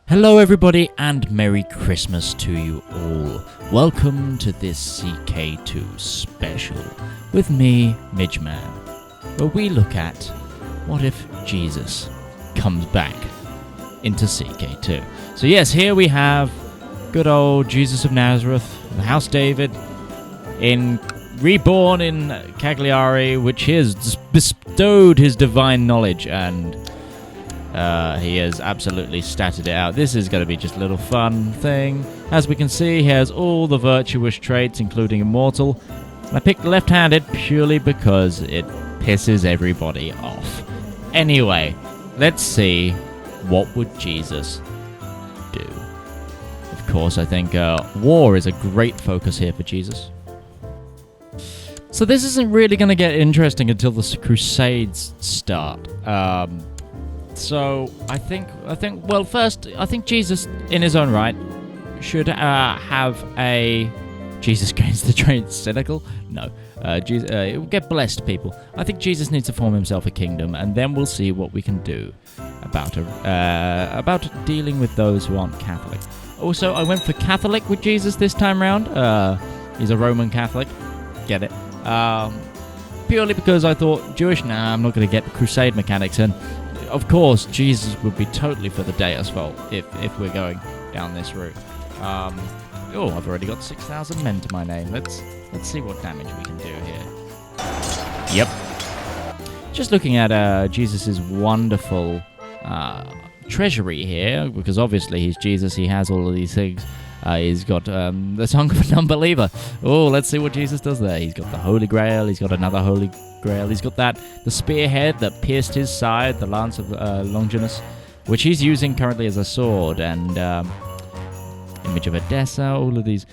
Hello everybody and Merry Christmas to you all. Welcome to this CK2 special with me, Midgeman, where we look at what if Jesus comes back into CK2. So yes, here we have good old Jesus of Nazareth, the House David, reborn in Cagliari, which has bestowed his divine knowledge and he has absolutely statted it out. This is going to be just a little fun thing. As we can see, he has all the virtuous traits, including immortal. I picked left-handed purely because it pisses everybody off. Anyway, let's see, what would Jesus do? Of course, I think war is a great focus here for Jesus. So this isn't really going to get interesting until the Crusades start. So I think Jesus, in his own right, should have a Jesus gains the train cynical. No, Jesus, it will get blessed people. I think Jesus needs to form himself a kingdom, and then we'll see what we can do about dealing with those who aren't Catholic. Also, I went for Catholic with Jesus this time round. He's a Roman Catholic. Get it? Purely because I thought Jewish. Nah, I'm not going to get the Crusade mechanics in. Of course, Jesus would be totally for the Deus Vult if we're going down this route. I've already got 6,000 men to my name. Let's see what damage we can do here. Yep. Just looking at Jesus' wonderful treasury here, because obviously he's Jesus, he has all of these things. He's got the Song of an Unbeliever. Oh, let's see what Jesus does there. He's got the Holy Grail. He's got another Holy Grail. He's got the spearhead that pierced his side, the Lance of Longinus, which he's using currently as a sword, and Image of Edessa, all of these.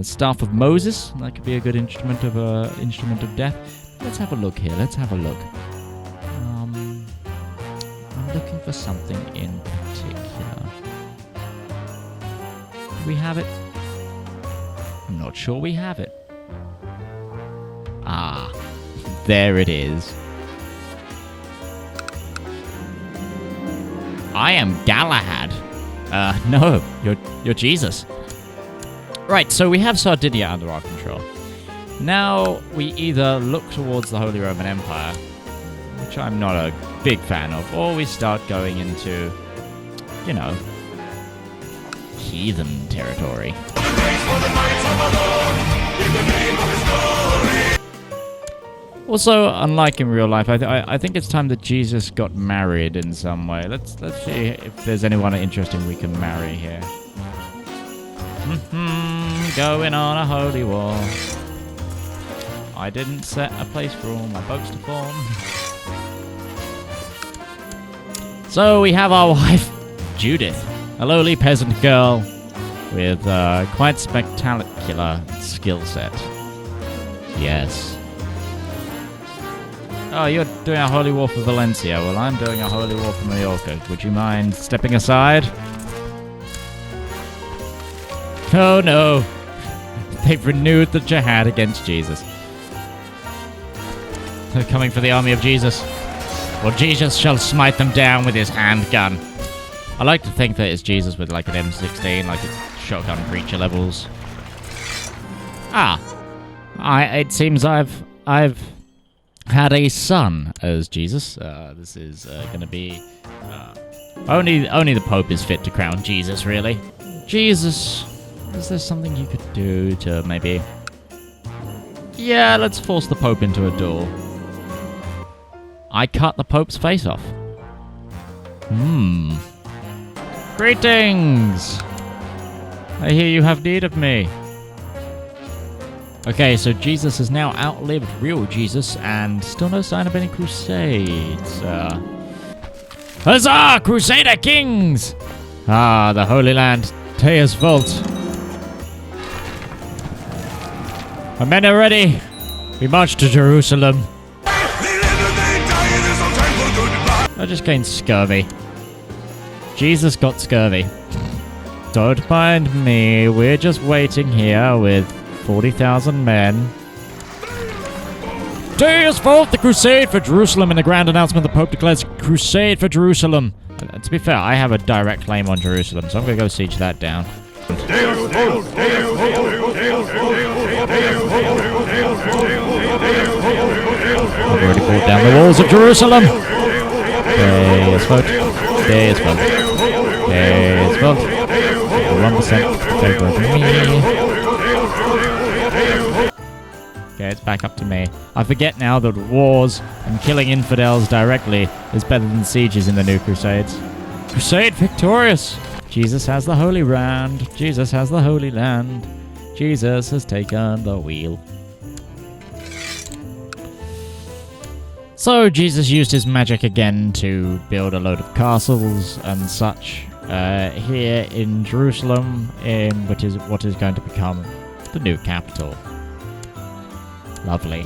Staff of Moses, that could be a good instrument of death. Let's have a look here. Let's have a look. I'm looking for something in particular. We have it? I'm not sure we have it. Ah, there it is. I am Galahad. No, you're Jesus. Right, so we have Sardinia under our control. Now we either look towards the Holy Roman Empire, which I'm not a big fan of, or we start going into, heathen territory. Also, unlike in real life, I think it's time that Jesus got married in some way. Let's see if there's anyone interesting we can marry here. Going on a holy war. I didn't set a place for all my boats to form. So we have our wife, Judith. A lowly peasant girl with quite spectacular skill set. Yes. Oh, you're doing a holy war for Valencia. Well, I'm doing a holy war for Mallorca. Would you mind stepping aside? Oh no. They've renewed the jihad against Jesus. They're coming for the army of Jesus. Well, Jesus shall smite them down with his handgun. I like to think that it's Jesus with like an M16, like it's shotgun preacher levels. It seems I've had a son as Jesus. This is going to be only the Pope is fit to crown Jesus, really. Jesus, is there something you could do to maybe? Yeah, let's force the Pope into a duel. I cut the Pope's face off. Greetings! I hear you have need of me. Okay, so Jesus has now outlived real Jesus, and still no sign of any crusades. Huzzah! Crusader kings! Ah, the Holy Land, Deus Vult. Our men are ready. We march to Jerusalem. I just gained scurvy. Jesus got scurvy. Don't mind me, we're just waiting here with 40,000 men. Deus Vult, the crusade for Jerusalem. In a grand announcement, the Pope declares crusade for Jerusalem. To be fair, I have a direct claim on Jerusalem, so I'm going to go siege that down. I've already brought down the walls of Jerusalem. There is vote. There is vote. There is vote. 1% favor of me. Okay, it's back up to me. I forget now that wars and killing infidels directly is better than sieges in the new Crusades. Crusade victorious! Jesus has the Holy Land. Jesus has the Holy Land. Jesus has taken the wheel. So Jesus used his magic again to build a load of castles and such here in Jerusalem, in what is going to become the new capital. Lovely.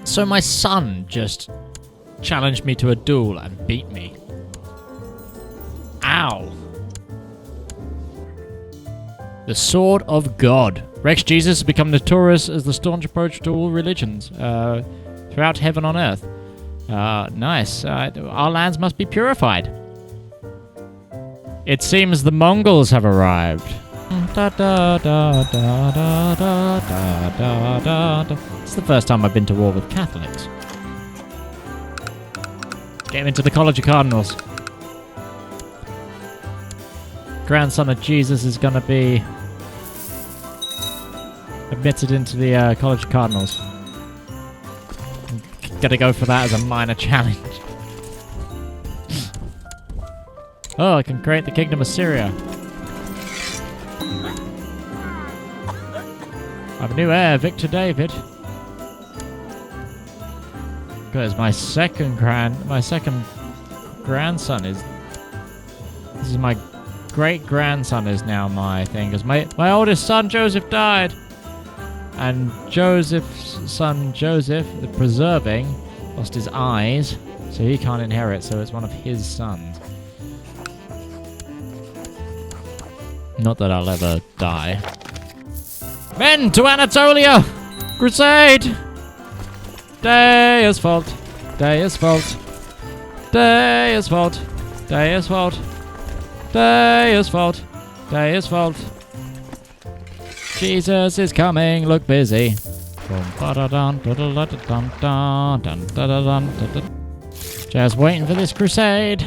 So my son just challenged me to a duel and beat me. Ow. The Sword of God. Rex Jesus has become notorious as the staunch approach to all religions throughout heaven on earth. Nice. Our lands must be purified. It seems the Mongols have arrived. It's the first time I've been to war with Catholics. Get him into the College of Cardinals. Grandson of Jesus is going to be admitted into the College of Cardinals. Gotta go for that as a minor challenge. Oh, I can create the Kingdom of Syria. I have a new heir, Victor David. Because my second grandson is... This is my great-grandson is now my thing. Because my oldest son, Joseph, died. And Joseph's son, Joseph, the preserving, lost his eyes. So he can't inherit, so it's one of his sons. Not that I'll ever die. Men to Anatolia! Crusade! Deus Vult! Deus Vult! Deus Vult! Deus Vult! Deus Vult! Deus Vult! Jesus is coming, look busy. Just waiting for this crusade.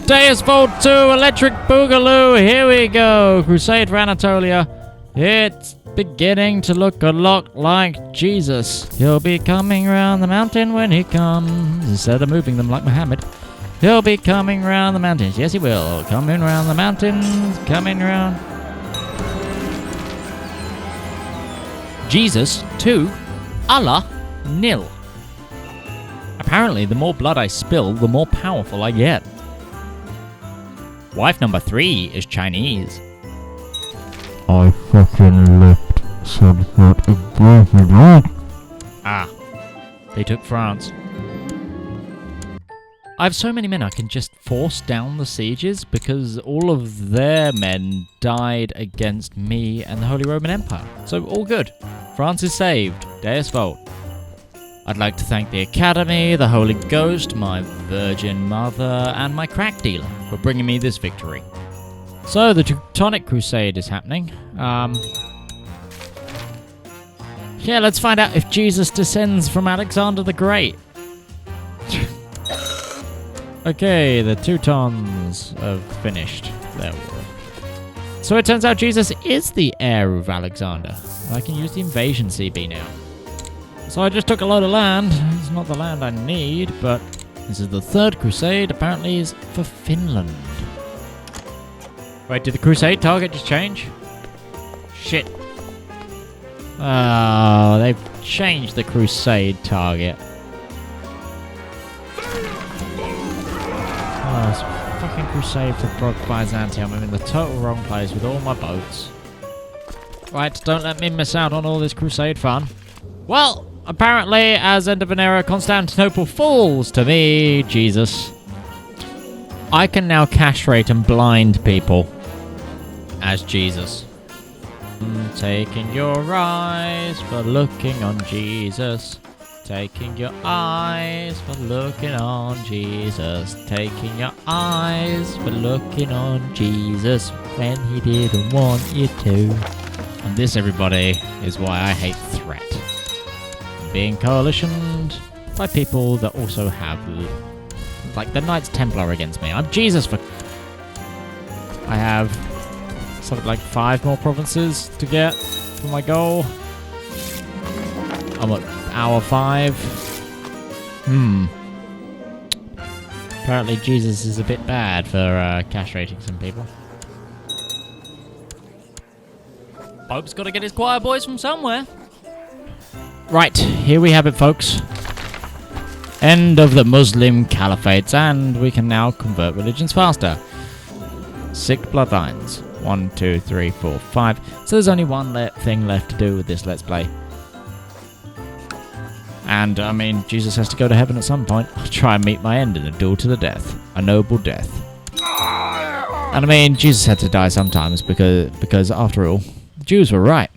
Deus Vult 2 Electric Boogaloo, here we go. Crusade for Anatolia. It's beginning to look a lot like Jesus. He'll be coming round the mountain when he comes, instead of moving them like Muhammad. He'll be coming round the mountains. Yes, he will. Coming round the mountains. Coming round. Jesus 2. Allah nil. Apparently, the more blood I spill, the more powerful I get. Wife number 3 is Chinese. I fucking left sunset and Ah, they took France. I have so many men I can just force down the sieges because all of their men died against me and the Holy Roman Empire. So all good. France is saved. Deus Vult. I'd like to thank the Academy, the Holy Ghost, my Virgin Mother, and my crack dealer for bringing me this victory. So the Teutonic Crusade is happening. Yeah, let's find out if Jesus descends from Alexander the Great. Okay, the Teutons have finished their war. So it turns out Jesus is the heir of Alexander. I can use the invasion CB now. So I just took a load of land. It's not the land I need, but this is the third crusade. Apparently is for Finland. Wait, did the crusade target just change? Shit. Oh, they've changed the crusade target. Oh, it's fucking crusade for Byzantium. I'm in the total wrong place with all my boats. Right, don't let me miss out on all this crusade fun. Well, apparently, as end of an era, Constantinople falls to me, Jesus. I can now castrate and blind people as Jesus. Taking your eyes for looking on Jesus. Taking your eyes for looking on Jesus. Taking your eyes for looking on Jesus when he didn't want you to. And this, everybody, is why I hate threat. Being coalitioned by people that also have, like, the Knights Templar against me. I'm Jesus for... I have something like 5 more provinces to get for my goal. I'm at hour 5. Apparently Jesus is a bit bad for castrating some people. Pope's got to get his choir boys from somewhere. Right, here we have it, folks. End of the Muslim caliphates, and we can now convert religions faster. 6 bloodlines. 1, 2, 3, 4, 5. So there's only one thing left to do with this Let's Play. And, I mean, Jesus has to go to heaven at some point. I'll try and meet my end in a duel to the death. A noble death. And, I mean, Jesus had to die sometimes because after all, the Jews were right.